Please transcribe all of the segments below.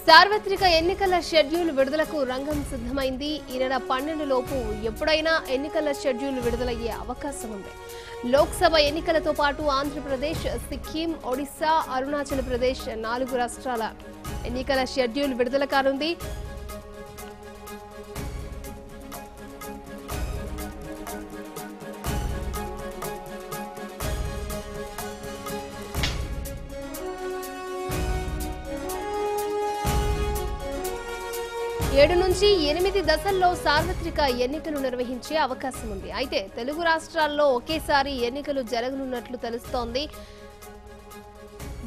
సార్వత్రిక ఎన్నికల షెడ్యూల్ విడుదలకు రంగం సిద్ధమైంది. ఈ నెల 12 లోపు ఎప్పుడైనా ఎన్నికల షెడ్యూల్ విడుదలయ్యే అవకాశం ఉంది. లోక్సభ ఎన్నికలతో పాటు ఆంధ్రప్రదేశ్, సిక్కిం, ఒడిశా, అరుణాచల్ ప్రదేశ్ 4 రాష్ట్రాల ఎన్నికల షెడ్యూల్ విడుదల కానుంది. ఏడు నుంచి 8 దశల్లో సార్వత్రిక ఎన్నికలు నిర్వహించే అవకాశం ఉంది. అయితే తెలుగు రాష్ట్రాల్లో ఒకేసారి ఎన్నికలు జరగనున్నట్లు తెలుస్తోంది.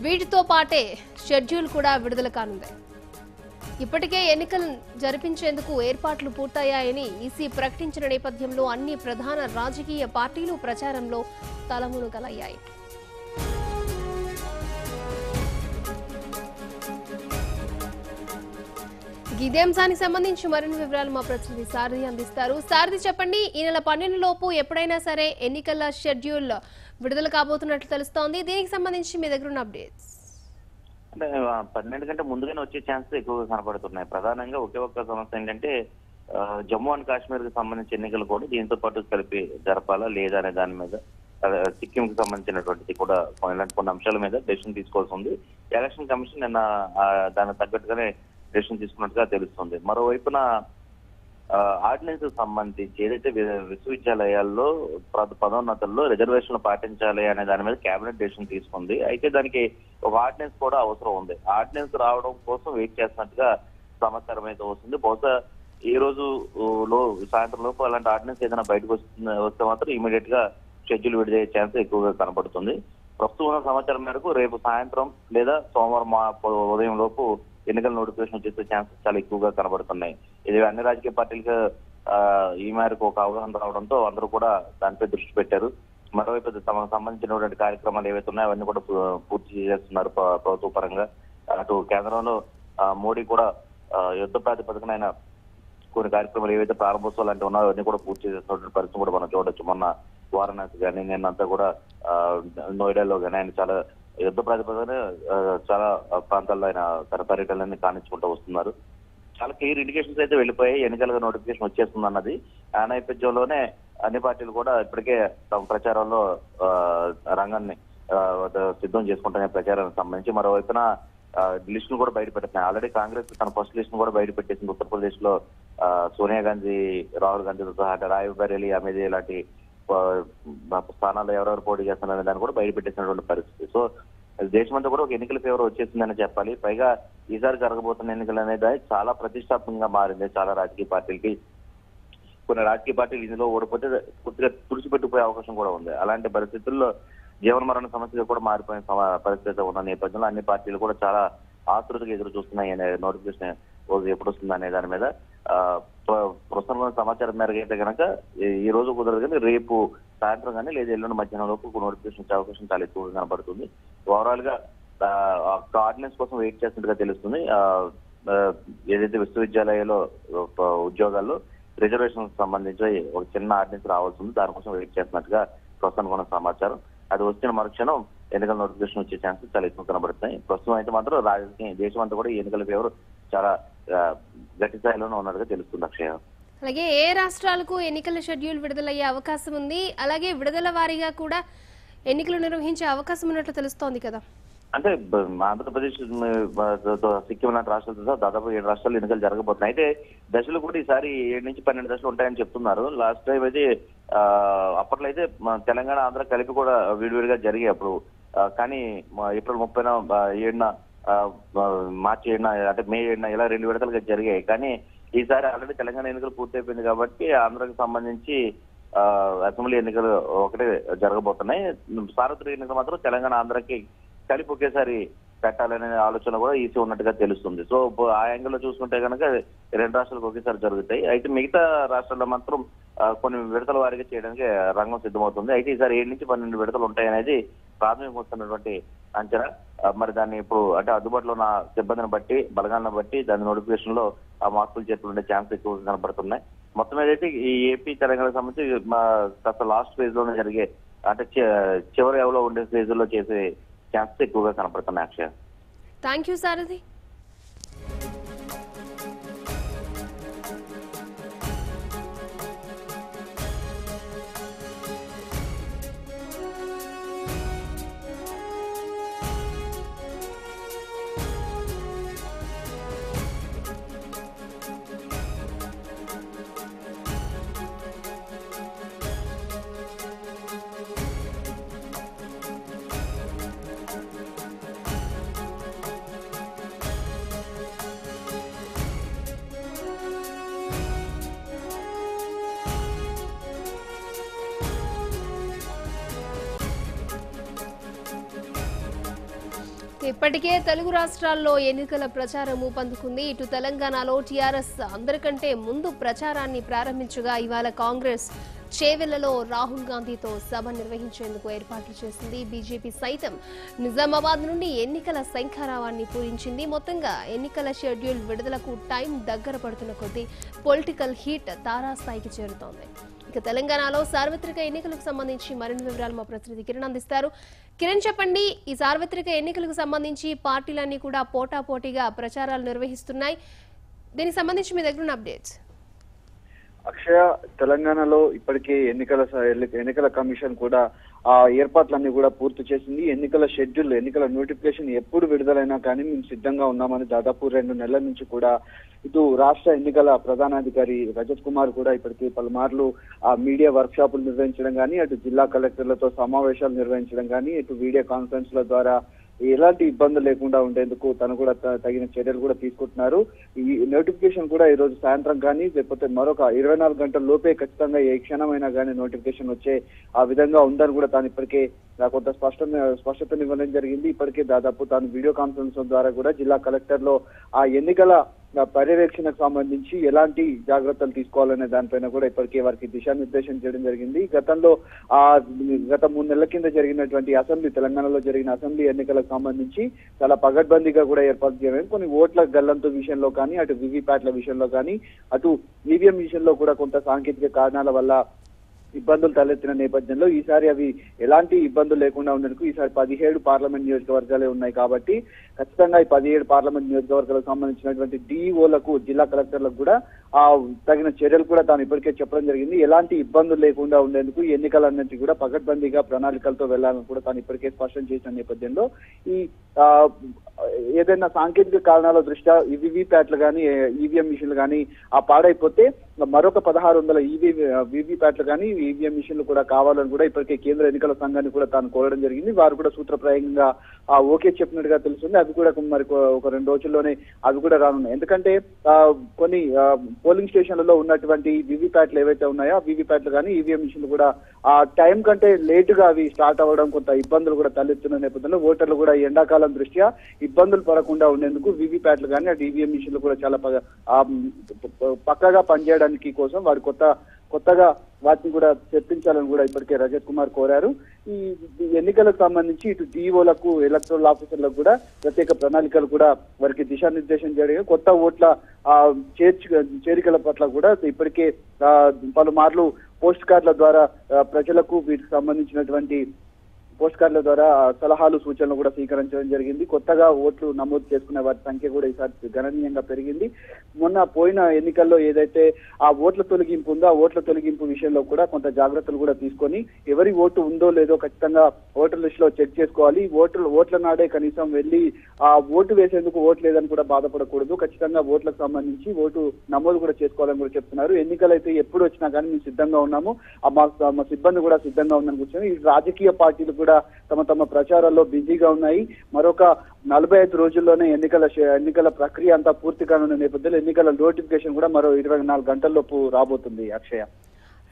వీటితో పాటే షెడ్యూల్ కూడా విడుదల కానుంది. ఇప్పటికే ఎన్నికలు జరిపించేందుకు ఏర్పాట్లు పూర్తయ్యాయని ఈసీ ప్రకటించిన నేపథ్యంలో అన్ని ప్రధాన రాజకీయ పార్టీలు ప్రచారంలో తలమునకలయ్యాయి. ఇదే అంశానికి సంబంధించి మరిన్ని వివరాలు మా ప్రతినిధి సారథి అందిస్తారు. సారథి చెప్పండి, ఈ నెల 12 లోపు ఎప్పుడైనా సరే ఎన్నికల షెడ్యూల్ విడుదల కాబోతున్నట్లు తెలుస్తోంది. దీనికి సంబంధించి మీ దగ్గర ఉన్న అప్డేట్స్? అంటే 12 కంటే ముందుగానే వచ్చే ఛాన్సెస్ ఎక్కువగా కనపడుతున్నాయి. ప్రధానంగా ఒకే ఒక్క సమస్య ఏంటంటే జమ్మూ అండ్ కాశ్మీర్ కి సంబంధించిన ఎన్నికలు కూడా దీంతో పాటు కలిపి జరపాలా లేదా అనే దాని మీద, సిక్కిం కి సంబంధించినటువంటిది కూడా ఇలాంటి కొన్ని అంశాల మీద డెసిషన్ తీసుకోవాల్సి ఉంది. ఎలక్షన్ కమిషన్ నిన్న దానికి తగ్గట్టుగానే డెసిషన్ తీసుకున్నట్టుగా తెలుస్తుంది. మరోవైపున ఆర్డినెన్స్ సంబంధించి ఏదైతే విశ్వవిద్యాలయాల్లో పదోన్నతుల్లో రిజర్వేషన్లు పాటించాలి అనే దాని మీద కేబినెట్ డెసిషన్ తీసుకుంది. అయితే దానికి ఒక ఆర్డినెన్స్ కూడా అవసరం ఉంది. ఆర్డినెన్స్ రావడం కోసం వెయిట్ చేస్తున్నట్టుగా సమాచారం అయితే వస్తుంది. బహుశా ఈ రోజు సాయంత్రం లోపు అలాంటి ఆర్డినెన్స్ ఏదైనా బయటకు వస్తే మాత్రం ఇమీడియట్ గా షెడ్యూల్ విడుదలయ్యే ఛాన్స్ ఎక్కువగా కనబడుతుంది. ప్రస్తుతం ఉన్న సమాచారం మేరకు రేపు సాయంత్రం లేదా సోమవారం ఉదయం లోపు ఎన్నికల నోటిఫికేషన్ వచ్చే ఛాన్సెస్ చాలా ఎక్కువగా కనబడుతున్నాయి. ఇది అన్ని రాజకీయ పార్టీలకు ఈ మేరకు ఒక అవగాహన రావడంతో అందరూ కూడా దానిపై దృష్టి పెట్టారు. మరోవైపు తమకు సంబంధించినటువంటి కార్యక్రమాలు ఏవైతే ఉన్నాయో అవన్నీ కూడా పూర్తి చేస్తున్నారు ప్రభుత్వ పరంగా. అటు కేంద్రంలో మోడీ కూడా యుద్ధ ప్రాతిపదికన ఆయన కొన్ని కార్యక్రమాలు ఏవైతే ప్రారంభోత్సవాలు లాంటివి ఉన్నాయో అవన్నీ కూడా పూర్తి చేస్తున్నటువంటి పరిస్థితి కూడా మనం చూడొచ్చు. మొన్న వారణాసి కానీ నిన్నంతా కూడా నోయిడాలో కానీ ఆయన చాలా యుద్ధ ప్రాతిపదికన చాలా ప్రాంతాల్లో ఆయన తన పర్యటనలన్నీ కానించుకుంటూ వస్తున్నారు. చాలా క్లియర్ ఇండికేషన్స్ అయితే వెళ్ళిపోయాయి. ఎన్నికల నోటిఫికేషన్ వచ్చేస్తుంది అన్నది. ఆ నేపథ్యంలోనే అన్ని పార్టీలు కూడా ఇప్పటికే తమ ప్రచారంలో రంగాన్ని సిద్ధం చేసుకుంటున్న ప్రచారానికి సంబంధించి. మరోవైపున లిస్టులు కూడా బయట పెట్టినాయి. ఆల్రెడీ కాంగ్రెస్ తన ఫస్ట్ లిస్ట్ కూడా బయట పెట్టేసింది. ఉత్తరప్రదేశ్ లో సోనియా గాంధీ, రాహుల్ గాంధీతో సహా రాయ్ బరేలీ, అమేథీ ఇలాంటి స్థానాల్లో ఎవరెవరు పోటీ చేస్తున్నారనే దాన్ని కూడా బయట పెట్టేసినటువంటి పరిస్థితి. సో దేశమంతా కూడా ఒక ఎన్నికల ఫేవర్ వచ్చేసిందని చెప్పాలి. పైగా ఈసారి జరగబోతున్న ఎన్నికలు అనేది చాలా ప్రతిష్టాత్మకంగా మారింది చాలా రాజకీయ పార్టీలకి. కొన్ని రాజకీయ పార్టీలు ఇందులో ఓడిపోతే పూర్తిగా తుడిచిపెట్టిపోయే అవకాశం కూడా ఉంది. అలాంటి పరిస్థితుల్లో జీవన మరణ సమస్యగా కూడా మారిపోయిన పరిస్థితి ఉన్న నేపథ్యంలో అన్ని పార్టీలు కూడా చాలా ఆతృతగా ఎదురు చూస్తున్నాయి నోటిఫికేషన్ ఎప్పుడు వస్తుంది అనే దాని మీద. ప్రస్తుతంలో సమాచారం మేరకు అయితే కనుక ఈ రోజు కుదరదు కానీ రేపు సాయంత్రం కానీ లేదా ఎల్లుండి మధ్యాహ్నం లోపు నోటిఫికేషన్ వచ్చే అవకాశం చాలా ఎక్కువగా కనబడుతుంది. ఓవరాల్ గా ఆర్డినెన్స్ కోసం వెయిట్ చేస్తున్నట్టుగా తెలుస్తుంది. ఏదైతే విశ్వవిద్యాలయాల్లో ఉద్యోగాల్లో రిజర్వేషన్ సంబంధించి ఒక చిన్న ఆర్డినెన్స్ రావాల్సి ఉంది. దానికోసం వెయిట్ చేస్తున్నట్టుగా ప్రస్తుతానికి ఉన్న సమాచారం. అది వచ్చిన మరుక్షణం ఎన్నికల నోటిఫికేషన్ వచ్చే ఛాన్సెస్ చాలా ఎక్కువ కనబడుతున్నాయి. ప్రస్తుతం అయితే మాత్రం రాజకీయ దేశం అంతా కూడా ఈ ఎన్నికల ఫేవర్ చాలా గట్టి స్థాయిలోనే ఉన్నట్టుగా తెలుస్తుంది. అక్షయ, అలాగే ఏ రాష్ట్రాలకు ఎన్నికల షెడ్యూల్ విడుదలయ్యే అవకాశం ఉంది, అలాగే విడుదల వారీగా కూడా ఎన్నికలు నిర్వహించే అవకాశం ఉన్నట్లు తెలుస్తోంది కదా? అంటే ఆంధ్రప్రదేశ్, సిక్కిం లాంటి రాష్ట్రాలతో దాదాపు 7 రాష్ట్రాలు ఎన్నికలు జరగబోతున్నాయి. అయితే దశలు కూడా ఈసారి 7 నుంచి 12 దశలు ఉంటాయని చెప్తున్నారు. లాస్ట్ టైం అయితే అప్పట్లో అయితే తెలంగాణ, ఆంధ్ర కలిపి కూడా విడివిడిగా జరిగాయి అప్పుడు. కానీ ఏప్రిల్ 30న, మార్చి 7న, అంటే మే 7న ఇలా 2 విడతలుగా జరిగాయి. కానీ ఈసారి ఆల్రెడీ తెలంగాణ ఎన్నికలు పూర్తయిపోయింది కాబట్టి ఆంధ్రాకి సంబంధించి అసెంబ్లీ ఎన్నికలు ఒకటే జరగబోతున్నాయి. సార్వత్రిక ఎన్నికలు మాత్రం తెలంగాణ ఆంధ్రకి కలిపి ఒకేసారి పెట్టాలనే ఆలోచన కూడా ఈసీ ఉన్నట్టుగా తెలుస్తుంది. సో ఆ యాంగిల్ లో చూసుకుంటే కనుక 2 రాష్ట్రాలకు ఒకేసారి జరుగుతాయి. అయితే మిగతా రాష్ట్రాల్లో మాత్రం కొన్ని విడతల వారీగా చేయడానికి రంగం సిద్ధమవుతుంది. అయితే ఈసారి 7 నుంచి 12 విడతలు ఉంటాయనేది ప్రాథమికంగా వస్తున్నటువంటి అంచనా. మరి దాన్ని ఇప్పుడు అంటే అదుబాటులో ఉన్న సిబ్బందిని బట్టి బలగాలను బట్టి దాని నోటిఫికేషన్ లో ఆ మార్పులు చేర్పులు ఉండే ఛాన్స్ ఎక్కువ కనబడుతున్నాయి. మొత్తం ఏదైతే ఈ ఏపీ తెలంగాణకు సంబంధించి కాస్త లాస్ట్ ఫేజ్ లోనే జరిగే అంటే చివరి ఎవలో ఉండే ఫేజ్ లో చేసే ఛాన్స్ ఎక్కువగా కనపడుతున్నాయి. అక్షయ, థ్యాంక్ యూ సారథి. ఇప్పటికే తెలుగు రాష్ట్రాల్లో ఎన్నికల ప్రచారం ఊపందుకుంది. ఇటు తెలంగాణలో టీఆర్ఎస్ అందరికంటే ముందు ప్రచారాన్ని ప్రారంభించగా ఇవాళ కాంగ్రెస్ చేవెళ్లలో రాహుల్ గాంధీతో సభ నిర్వహించేందుకు ఏర్పాట్లు చేసింది. బీజేపీ సైతం నిజామాబాద్ నుండి ఎన్నికల శంఖారావాన్ని పూరించింది. మొత్తంగా ఎన్నికల షెడ్యూల్ విడుదలకు టైం దగ్గర పడుతున్న కొద్దీ పొలిటికల్ హీట్ తారాస్థాయికి చేరుతోంది. ఇక తెలంగాణలో సార్వత్రిక ఎన్నికలకు సంబంధించి మరిన్ని వివరాలు మా ప్రతినిధి కిరణ్ అందిస్తారు. కిరణ్, చెప్పండి, ఈ సార్వత్రిక ఎన్నికలకు సంబంధించి పార్టీలన్నీ కూడా పోటాపోటీగా ప్రచారాలు నిర్వహిస్తున్నాయి. దీనికి సంబంధించి మీ దగ్గర ఉన్న అప్డేట్స్. అక్షయ, తెలంగాణలో ఇప్పటికే ఎన్నికల కమిషన్ కూడా ఆ ఏర్పాట్లన్నీ కూడా పూర్తి చేసింది. ఎన్నికల షెడ్యూల్, ఎన్నికల నోటిఫికేషన్ ఎప్పుడు విడుదలైనా కానీ మేము సిద్ధంగా ఉన్నామని దాదాపు 2 నెలల నుంచి కూడా ఇటు రాష్ట్ర ఎన్నికల ప్రధానాధికారి రజత్ కుమార్ కూడా ఇప్పటికీ పలుమార్లు ఆ మీడియా వర్క్ షాపులు నిర్వహించడం కానీ, అటు జిల్లా కలెక్టర్లతో సమావేశాలు నిర్వహించడం కానీ, ఇటు వీడియో కాన్ఫరెన్స్ల ద్వారా ఎలాంటి ఇబ్బందులు లేకుండా ఉండేందుకు తను కూడా తగిన చర్యలు కూడా తీసుకుంటున్నారు. ఈ నోటిఫికేషన్ కూడా ఈ రోజు సాయంత్రం కానీ లేకపోతే మరొక 24 గంటల లోపే ఖచ్చితంగా ఏ క్షణమైనా కానీ నోటిఫికేషన్ వచ్చే ఆ విధంగా ఉందని కూడా తాను ఇప్పటికే కొంత స్పష్టతనివ్వడం జరిగింది. ఇప్పటికే దాదాపు తాను వీడియో కాన్ఫరెన్స్ ద్వారా కూడా జిల్లా కలెక్టర్ లో ఆ ఎన్నికల పర్యవేక్షణకు సంబంధించి ఎలాంటి జాగ్రత్తలు తీసుకోవాలనే దానిపైన కూడా ఇప్పటికే వారికి దిశానిర్దేశం చేయడం జరిగింది. గతంలో గత 3 నెలల కింద జరిగినటువంటి తెలంగాణలో జరిగిన అసెంబ్లీ ఎన్నికలకు సంబంధించి చాలా పగడ్బందీగా కూడా ఏర్పాటు చేయడం, కొన్ని ఓట్ల గల్లంతు విషయంలో కానీ, అటు వివిప్యాట్ల విషయంలో కానీ, అటు ఈవీఎం విషయంలో కూడా కొంత సాంకేతిక కారణాల వల్ల ఇబ్బందులు తలెత్తిన నేపథ్యంలో ఈసారి అవి ఎలాంటి ఇబ్బందులు లేకుండా ఉండేందుకు ఈసారి 17 పార్లమెంట్ నియోజకవర్గాలే ఉన్నాయి కాబట్టి ఖచ్చితంగా ఈ 17 పార్లమెంట్ నియోజకవర్గాలకు సంబంధించినటువంటి డిఈఓలకు, జిల్లా కలెక్టర్లకు కూడా తగిన చర్యలు కూడా తాను ఇప్పటికే చెప్పడం జరిగింది. ఎలాంటి ఇబ్బందులు లేకుండా ఉండేందుకు ఎన్నికలన్నింటినీ కూడా పకడ్బందీగా ప్రణాళికలతో వెళ్లాలని కూడా తాను ఇప్పటికే స్పష్టం చేసిన నేపథ్యంలో ఈ ఏదైనా సాంకేతిక కారణాల దృష్ట్యా వివిప్యాట్లు కానీ, ఈవీఎం మిషన్లు కానీ పాడైపోతే మరొక 1600 వివిప్యాట్లు కానీ, ఈవీఎం మిషన్లు కూడా కావాలని కూడా ఇప్పటికే కేంద్ర ఎన్నికల సంఘాన్ని కూడా తాను కోరడం జరిగింది. వారు కూడా సూత్రప్రాయంగా ఓకే చెప్పినట్టుగా తెలుస్తుంది. అవి కూడా మరి ఒక 2 రోజుల్లోనే అవి కూడా రానున్నాయి. ఎందుకంటే కొన్ని పోలింగ్ స్టేషన్లలో ఉన్నటువంటి వివిప్యాట్లు ఏవైతే ఉన్నాయో ఆ వివిప్యాట్లు కానీ, ఈవీఎం మిషన్లు కూడా ఆ టైం కంటే లేటుగా అవి స్టార్ట్ అవ్వడం కొంత ఇబ్బందులు కూడా తలెత్తున్న నేపథ్యంలో ఓటర్లు కూడా ఎండాకాలం దృష్ట్యా ఇబ్బందులు పడకుండా ఉండేందుకు వివిప్యాట్లు కానీ, అటు ఈవీఎం మిషన్లు కూడా చాలా పక్కగా పనిచేయడానికి కోసం వారు కొత్తగా వాటిని కూడా చర్చించాలని కూడా ఇప్పటికే రజత్ కుమార్ కోరారు. ఈ ఎన్నికలకు సంబంధించి ఇటు డిఓలకు, ఎలక్టరల్ ఆఫీసర్లకు కూడా ప్రత్యేక ప్రణాళికలు కూడా వారికి దిశానిర్దేశం చేయడం, కొత్త ఓట్ల చేరికల పట్ల కూడా ఇప్పటికే పలుమార్లు పోస్ట్ కార్డుల ద్వారా ప్రజలకు వీటికి సంబంధించినటువంటి పోస్ట్ కార్డుల ద్వారా సలహాలు, సూచనలు కూడా స్వీకరించడం జరిగింది. కొత్తగా ఓట్లు నమోదు చేసుకునే వారి సంఖ్య కూడా ఈసారి గణనీయంగా పెరిగింది. మొన్న పోయిన ఎన్నికల్లో ఏదైతే ఆ ఓట్ల తొలగింపు ఉందో ఆ ఓట్ల తొలగింపు విషయంలో కూడా కొంత జాగ్రత్తలు కూడా తీసుకొని ఎవరి ఓటు ఉందో లేదో ఖచ్చితంగా ఓటర్ లిస్ట్ లో చెక్ చేసుకోవాలి. ఓట్ల నాడే కనీసం వెళ్ళి ఆ ఓటు వేసేందుకు ఓటు లేదని కూడా బాధపడకూడదు. ఖచ్చితంగా ఓట్లకు సంబంధించి ఓటు నమోదు కూడా చేసుకోవాలని కూడా చెప్తున్నారు. ఎన్నికలు అయితే ఎప్పుడు వచ్చినా కానీ మేము సిద్ధంగా ఉన్నాము, మా సిబ్బంది కూడా సిద్ధంగా ఉందని కూర్చొని ఈ రాజకీయ పార్టీలు కూడా తమ ప్రచారాల్లో బిజీగా ఉన్నాయి. మరొక 45 రోజుల్లోనే ఎన్నికల ప్రక్రియ అంతా పూర్తి కానున్న నేపథ్యంలో ఎన్నికల నోటిఫికేషన్ కూడా మరో 24 గంటల్లోపు రాబోతుంది. అక్షయ,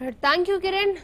థ్యాంక్ యూ కిరణ్.